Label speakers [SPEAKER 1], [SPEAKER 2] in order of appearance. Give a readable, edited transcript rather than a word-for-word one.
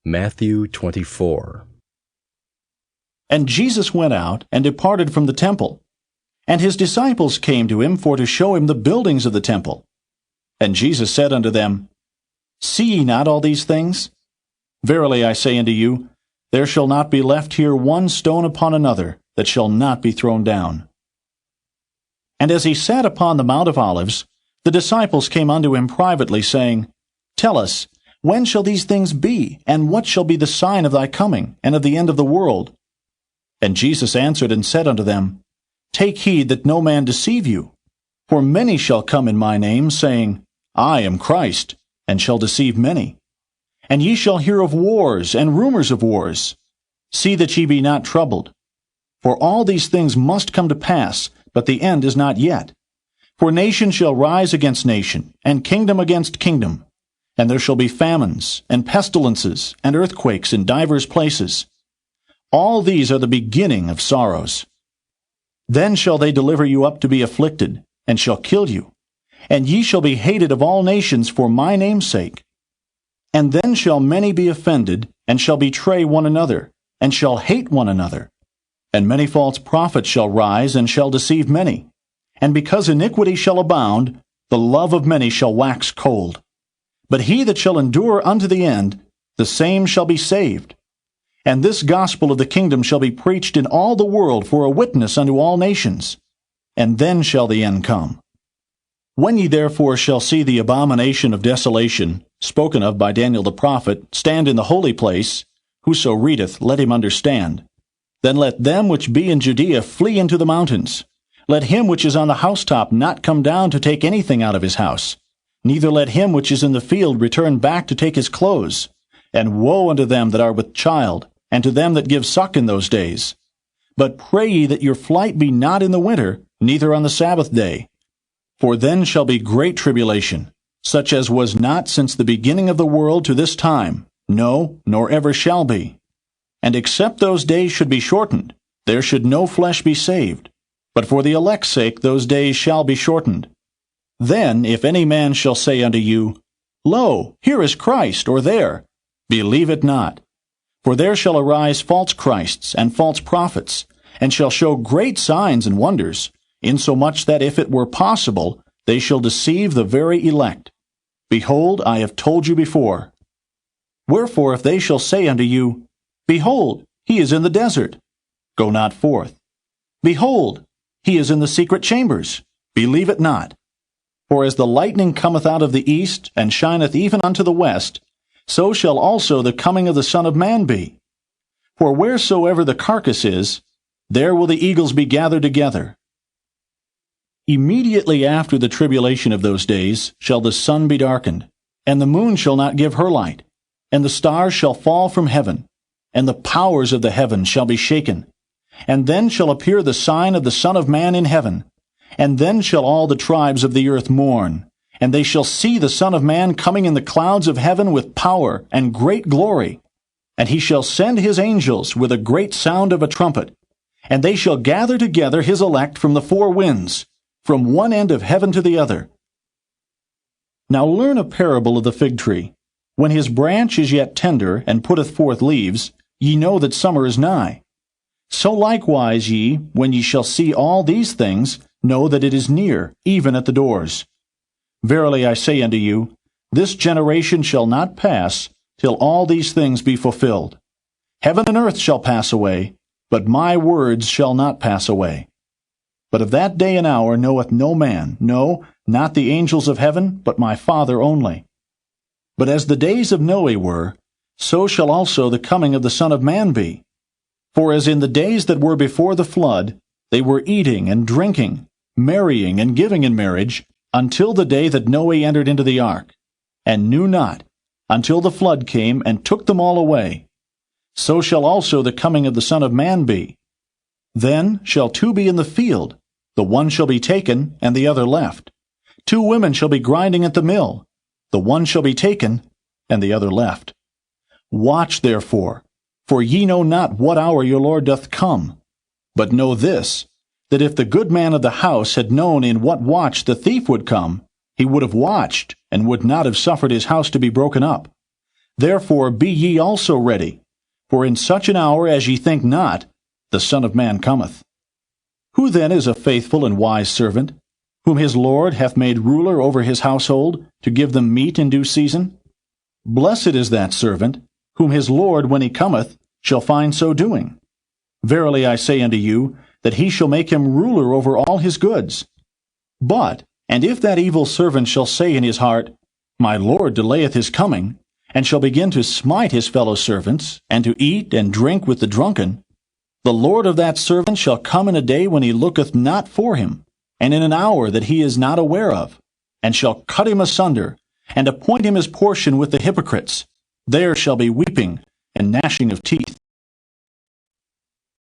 [SPEAKER 1] Matthew 24.
[SPEAKER 2] And Jesus went out and departed from the temple. And his disciples came to him for to show him the buildings of the temple. And Jesus said unto them, See ye not all these things? Verily I say unto you, there shall not be left here one stone upon another that shall not be thrown down. And as he sat upon the Mount of Olives, the disciples came unto him privately, saying, Tell us, when shall these things be, and what shall be the sign of thy coming, and of the end of the world? And Jesus answered and said unto them, Take heed that no man deceive you. For many shall come in my name, saying, I am Christ, and shall deceive many. And ye shall hear of wars and rumors of wars. See that ye be not troubled. For all these things must come to pass, but the end is not yet. For nation shall rise against nation, and kingdom against kingdom. And there shall be famines, and pestilences, and earthquakes in divers places. All these are the beginning of sorrows. Then shall they deliver you up to be afflicted, and shall kill you. And ye shall be hated of all nations for my name's sake. And then shall many be offended, and shall betray one another, and shall hate one another. And many false prophets shall rise, and shall deceive many. And because iniquity shall abound, the love of many shall wax cold. But he that shall endure unto the end, the same shall be saved. And this gospel of the kingdom shall be preached in all the world for a witness unto all nations. And then shall the end come. When ye therefore shall see the abomination of desolation, spoken of by Daniel the prophet, stand in the holy place, whoso readeth, let him understand. Then let them which be in Judea flee into the mountains. Let him which is on the housetop not come down to take anything out of his house. Neither let him which is in the field return back to take his clothes. And woe unto them that are with child, and to them that give suck in those days. But pray ye that your flight be not in the winter, neither on the Sabbath day. For then shall be great tribulation, such as was not since the beginning of the world to this time, no, nor ever shall be. And except those days should be shortened, there should no flesh be saved. But for the elect's sake those days shall be shortened. Then if any man shall say unto you, Lo, here is Christ, or there, believe it not. For there shall arise false Christs and false prophets, and shall show great signs and wonders, insomuch that if it were possible, they shall deceive the very elect. Behold, I have told you before. Wherefore if they shall say unto you, Behold, he is in the desert, go not forth. Behold, he is in the secret chambers, believe it not. For as the lightning cometh out of the east, and shineth even unto the west, so shall also the coming of the Son of Man be. For wheresoever the carcass is, there will the eagles be gathered together. Immediately after the tribulation of those days shall the sun be darkened, and the moon shall not give her light, and the stars shall fall from heaven, and the powers of the heavens shall be shaken. And then shall appear the sign of the Son of Man in heaven. And then shall all the tribes of the earth mourn, and they shall see the Son of Man coming in the clouds of heaven with power and great glory. And he shall send his angels with a great sound of a trumpet, and they shall gather together his elect from the four winds, from one end of heaven to the other. Now learn a parable of the fig tree. When his branch is yet tender, and putteth forth leaves, ye know that summer is nigh. So likewise ye, when ye shall see all these things, know that it is near, even at the doors. Verily I say unto you, this generation shall not pass, till all these things be fulfilled. Heaven and earth shall pass away, but my words shall not pass away. But of that day and hour knoweth no man, no, not the angels of heaven, but my Father only. But as the days of Noe were, so shall also the coming of the Son of Man be. For as in the days that were before the flood, they were eating and drinking, marrying and giving in marriage, until the day that Noe entered into the ark, and knew not, until the flood came and took them all away. So shall also the coming of the Son of Man be. Then shall two be in the field, the one shall be taken, and the other left. 2 women shall be grinding at the mill, the one shall be taken, and the other left. Watch therefore, for ye know not what hour your Lord doth come. But know this, that if the good man of the house had known in what watch the thief would come, he would have watched, and would not have suffered his house to be broken up. Therefore be ye also ready, for in such an hour as ye think not, the Son of Man cometh. Who then is a faithful and wise servant, whom his Lord hath made ruler over his household, to give them meat in due season? Blessed is that servant, whom his Lord, when he cometh, shall find so doing. Verily I say unto you, that he shall make him ruler over all his goods. And if that evil servant shall say in his heart, My Lord delayeth his coming, and shall begin to smite his fellow servants, and to eat and drink with the drunken, the Lord of that servant shall come in a day when he looketh not for him, and in an hour that he is not aware of, and shall cut him asunder, and appoint him his portion with the hypocrites. There shall be weeping and gnashing of teeth.